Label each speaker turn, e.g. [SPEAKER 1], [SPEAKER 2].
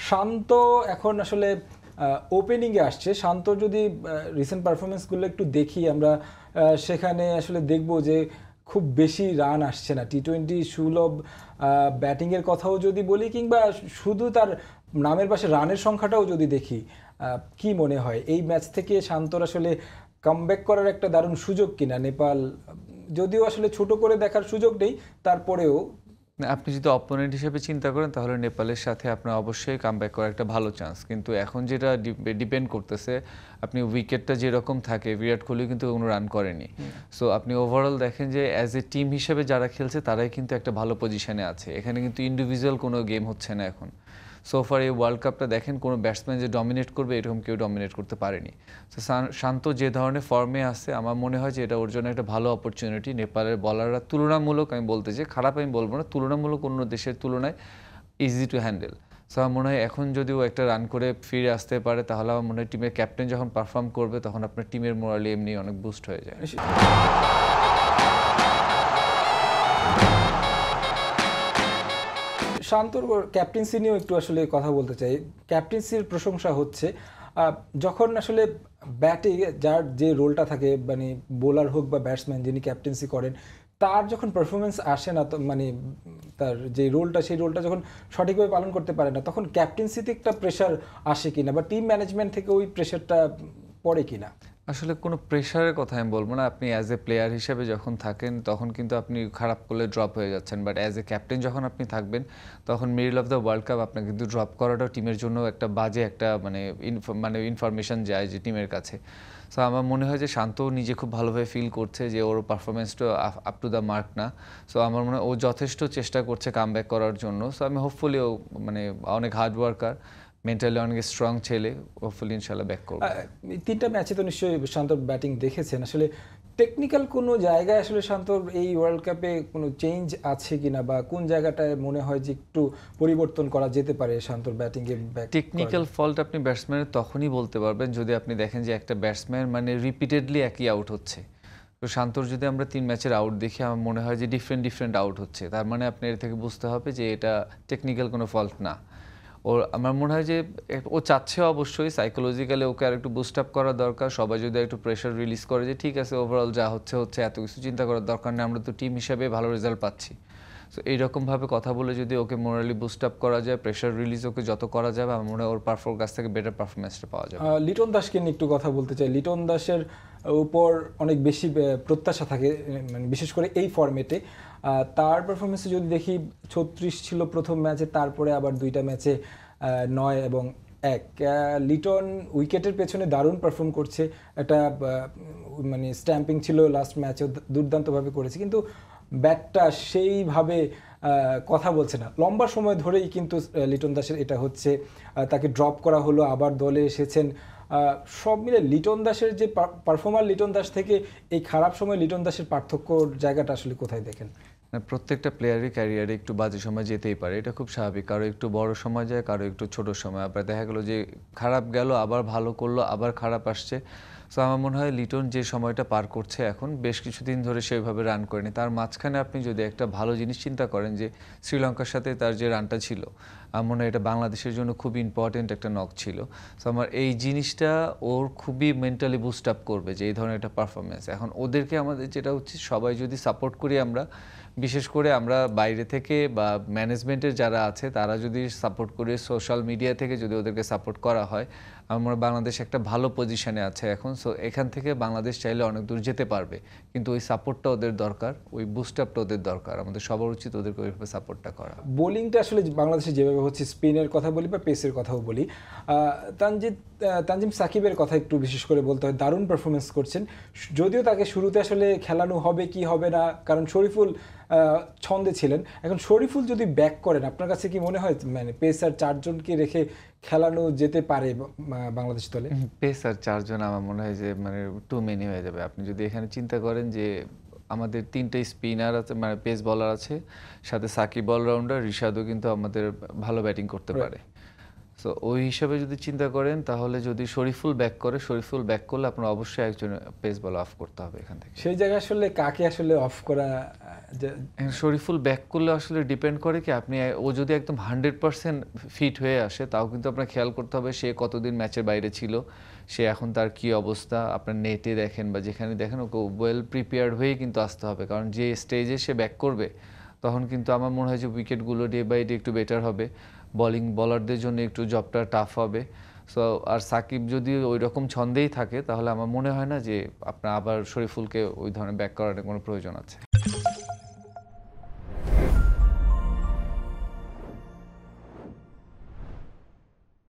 [SPEAKER 1] শান্ত এখন আসলে ওপেনিংয়ে আসছে। শান্ত যদি রিসেন্ট পারফরমেন্সগুলো একটু দেখি আমরা, সেখানে আসলে দেখব যে খুব বেশি রান আসছে না। টি-20 সুলভ ব্যাটিংয়ের কথাও যদি বলি, কিংবা শুধু তার নামের পাশে রানের সংখ্যাটাও যদি দেখি, কি মনে হয় এই ম্যাচ থেকে শান্তর আসলে কামব্যাক করার একটা দারুণ সুযোগ কিনা? নেপাল যদিও আসলে ছোট করে দেখার সুযোগ নেই, তারপরেও
[SPEAKER 2] আপনি যদি অপোনেন্ট হিসেবে চিন্তা করেন তাহলে নেপালের সাথে আপনার অবশ্যই কামব্যাক করার একটা ভালো চান্স। কিন্তু এখন যেটা ডিপেন্ড করতেছে, আপনি উইকেটটা যেরকম থাকে, বিরাট কোহলি কিন্তু কোনো রান করেনি। সো আপনি ওভারঅল দেখেন যে অ্যাজ এ টিম হিসেবে যারা খেলছে তারাই কিন্তু একটা ভালো পজিশনে আছে। এখানে কিন্তু ইন্ডিভিজুয়াল কোনো গেম হচ্ছে না এখন। সোফার এই ওয়ার্ল্ড কাপটা দেখেন কোনো ব্যাটসম্যান যে ডমিনেট করবে এরকম কেউ ডমিনেট করতে পারেনি। তো শান্ত যে ধরনের ফর্মে আছে, আমার মনে হয় যে এটা ওর জন্য একটা ভালো অপরচুনিটি। নেপালের বলাররা তুলনামূলক, আমি বলতে চাই খারাপ আমি বলবো না, তুলনামূলক অন্য দেশের তুলনায় ইজি টু হ্যান্ডেল। সো আমার মনে হয় এখন যদি ও একটা রান করে ফিরে আসতে পারে, তাহলে আমার মনে হয় টিমের ক্যাপ্টেন যখন পারফর্ম করবে তখন আপনার টিমের মোরালি এমনি অনেক বুস্ট হয়ে যায়।
[SPEAKER 1] শান্তর ক্যাপ্টেন্সি নিয়েও একটু আসলে কথা বলতে চাই। ক্যাপ্টেন্সির প্রশংসা হচ্ছে যখন আসলে ব্যাটে যার যে রোলটা থাকে, মানে বোলার হোক বা ব্যাটসম্যান যিনি ক্যাপ্টেন্সি করেন, তার যখন পারফরমেন্স আসে না, তো মানে তার যে রোলটা, সেই রোলটা যখন সঠিকভাবে পালন করতে পারে না, তখন ক্যাপ্টেন্সিতে একটা প্রেশার আসে কিনা, বা টিম ম্যানেজমেন্ট থেকে ওই প্রেশারটা পড়ে কিনা?
[SPEAKER 2] আসলে কোনো প্রেশারের কথা আমি বলবো না। আপনি অ্যাজ এ প্লেয়ার হিসেবে যখন থাকেন তখন কিন্তু আপনি খারাপ করলে ড্রপ হয়ে যাচ্ছেন, বাট অ্যাজ এ ক্যাপ্টেন যখন আপনি থাকবেন তখন middle of the world cup আপনার কিন্তু ড্রপ করাটাও টিমের জন্য একটা বাজে একটা মানে ইনফরমেশন যায় যে টিমের কাছে। সো আমার মনে হয় যে শান্ত নিজে খুব ভালোভাবে ফিল করছে যে ওর পারফরমেন্সটা আপ টু দ্য মার্ক না। সো আমার মনে হয় ও যথেষ্ট চেষ্টা করছে কামব্যাক করার জন্য। সো আমি হোপফুলি ও মানে অনেক হার্ড ওয়ার্কার, মেন্টালি অনেক স্ট্রং ছেলে, হোপফুলি ইনশাল্লাহ ব্যাক করবে।
[SPEAKER 1] তিনটা ম্যাচে তো নিশ্চয়ই শান্তর ব্যাটিং দেখেছেন। আসলে টেকনিক্যাল কোনো জায়গায় আসলে শান্তর এই ওয়ার্ল্ড কাপে কোনো চেঞ্জ আছে কিনা, বা কোন জায়গাটায় মনে হয় যে একটু পরিবর্তন করা যেতে পারে শান্তর ব্যাটিংয়ে?
[SPEAKER 2] টেকনিক্যাল ফল্ট আপনি ব্যাটসম্যানের তখনই বলতে পারবেন যদি আপনি দেখেন যে একটা ব্যাটসম্যান মানে রিপিটেডলি একই আউট হচ্ছে। তো শান্তর যদি আমরা 3 ম্যাচের আউট দেখি, আমার মনে হয় যে ডিফারেন্ট আউট হচ্ছে, তার মানে আপনি এর থেকে বুঝতে হবে যে এটা টেকনিক্যাল কোনো ফল্ট না। ওর আমার মনে হয় যে ও চাচ্ছে অবশ্যই সাইকোলজিক্যালি ওকে আর একটু বুস্ট আপ করা দরকার। সবাই যদি একটু প্রেশার রিলিজ করে যে ঠিক আছে ওভারঅল যা হচ্ছে, এত কিছু চিন্তা করার দরকার নেই, আমরা তো টিম হিসাবে ভালো রেজাল্ট পাচ্ছি। সো এইরকমভাবে কথা বলে যদি ওকে মোরালি বুস্ট আপ করা যায়, প্রেশার রিলিজ ওকে যত করা যাবে, আমার মনে হয় ওর কাছ থেকে বেটার পারফরমেন্সটা পাওয়া যাবে।
[SPEAKER 1] লিটন দাসকে নিয়ে একটু কথা বলতে চাই। লিটন দাসের উপর অনেক বেশি প্রত্যাশা থাকে, মানে বিশেষ করে এই ফরম্যাটে। তার পারফরমেন্সে যদি দেখি, 36 ছিল প্রথম ম্যাচে, তারপরে আবার 2টা ম্যাচে 9 এবং 1। লিটন উইকেটের পেছনে দারুণ পারফর্ম করছে। একটা মানে স্ট্যাম্পিং ছিল লাস্ট ম্যাচেও, দুর্দান্তভাবে করেছে, কিন্তু ব্যাটটা সেইভাবে কথা বলছে না। লম্বা সময় ধরেই কিন্তু লিটন দাসের এটা হচ্ছে। তাকে ড্রপ করা হলো, আবার দলে এসেছেন। সব মিলে লিটন দাসের যে পারফর্মার লিটন দাস থেকে এই খারাপ সময় লিটন দাসের পার্থক্যর জায়গাটা আসলে কোথায় দেখেন?
[SPEAKER 2] প্রত্যেকটা প্লেয়ারের ক্যারিয়ারে একটু বাজে সময় যেতেই পারে, এটা খুব স্বাভাবিক। কারো একটু বড় সময় যায়, কারো একটু ছোট সময়। আবার দেখা গেলো যে খারাপ গেল, আবার ভালো করলো, আবার খারাপ আসছে। সো আমার মনে হয় লিটন যে সময়টা পার করছে এখন, বেশ কিছুদিন ধরে সেভাবে রান করেনি। তার মাঝখানে আপনি যদি একটা ভালো জিনিস চিন্তা করেন যে শ্রীলঙ্কার সাথে তার যে রানটা ছিল, আমার মনে হয় এটা বাংলাদেশের জন্য খুব ইম্পর্টেন্ট একটা নক ছিল। সো আমার এই জিনিসটা ওর খুবই মেন্টালি বুস্ট আপ করবে যে এই ধরনের একটা পারফরমেন্স। এখন ওদেরকে আমাদের যেটা উচিত, সবাই যদি সাপোর্ট করি আমরা, বিশেষ করে আমরা বাইরে থেকে বা ম্যানেজমেন্টের যারা আছে তারা যদি সাপোর্ট করে, সোশ্যাল মিডিয়া থেকে যদি ওদেরকে সাপোর্ট করা হয়, আমরা বাংলাদেশ একটা ভালো পজিশনে আছে এখন। সো এখান থেকে বাংলাদেশ চাইলে অনেক দূর যেতে পারবে, কিন্তু ওই সাপোর্টটা ওদের দরকার, ওই বুস্ট আপটা ওদের দরকার। আমাদের সবার উচিত ওদেরকে ওইভাবে সাপোর্টটা করা।
[SPEAKER 1] বোলিংটা আসলে বাংলাদেশে যেভাবে হচ্ছে, স্পিনের কথা বলি বা পেসের কথাও বলি, তানজিম সাকিবের কথা একটু বিশেষ করে বলতে হয়। দারুণ পারফরমেন্স করছেন, যদিও তাকে শুরুতে আসলে খেলানো হবে কি হবে না, কারণ শরীফুল ছন্দে ছিলেন। এখন শরীফুল যদি ব্যাক করেন, আপনার কাছে কি মনে হয় মানে পেসার 4জনকে রেখে খেলানো যেতে পারে বাংলাদেশ দলে?
[SPEAKER 2] পেসার 4 জন আমার মনে হয় যে মানে টু মেনি হয়ে যাবে। আপনি যদি এখানে চিন্তা করেন যে আমাদের 3টে স্পিনার আছে, মানে পেস বলার আছে, সাথে সাকিব অলরাউন্ডার, রিশাদও কিন্তু আমাদের ভালো ব্যাটিং করতে পারে। সো সো ওই হিসাবে যদি চিন্তা করেন তাহলে যদি শরীফুল ব্যাক করলে আপনার অবশ্যই একজন পেস বল অফ করতে হবে এখান থেকে।
[SPEAKER 1] সেই জায়গায় আসলে কাকে আসলে অফ করা
[SPEAKER 2] এখন শরীফুল ব্যাক করলে আসলে ডিপেন্ড করে কি আপনি ও যদি একদম 100% ফিট হয়ে আসে তাও কিন্তু আপনার খেয়াল করতে হবে সে কতদিন ম্যাচের বাইরে ছিল, সে এখন তার কি অবস্থা, আপনার নেটে দেখেন বা যেখানে দেখেন ওকে ওয়েল প্রিপেয়ার্ড হয়েই কিন্তু আসতে হবে, কারণ যে স্টেজে সে ব্যাক করবে তখন কিন্তু আমার মনে হয় যে উইকেটগুলো ডে বাই ডে একটু বেটার হবে, বলারদের জন্য একটু জবটা টাফ হবে। সো আর সাকিব যদি ওই রকম ছন্দেই থাকে তাহলে আমার মনে হয় না যে আপনার আবার শরীফুলকে ওই ধরনের ব্যাক করার কোনো প্রয়োজন আছে।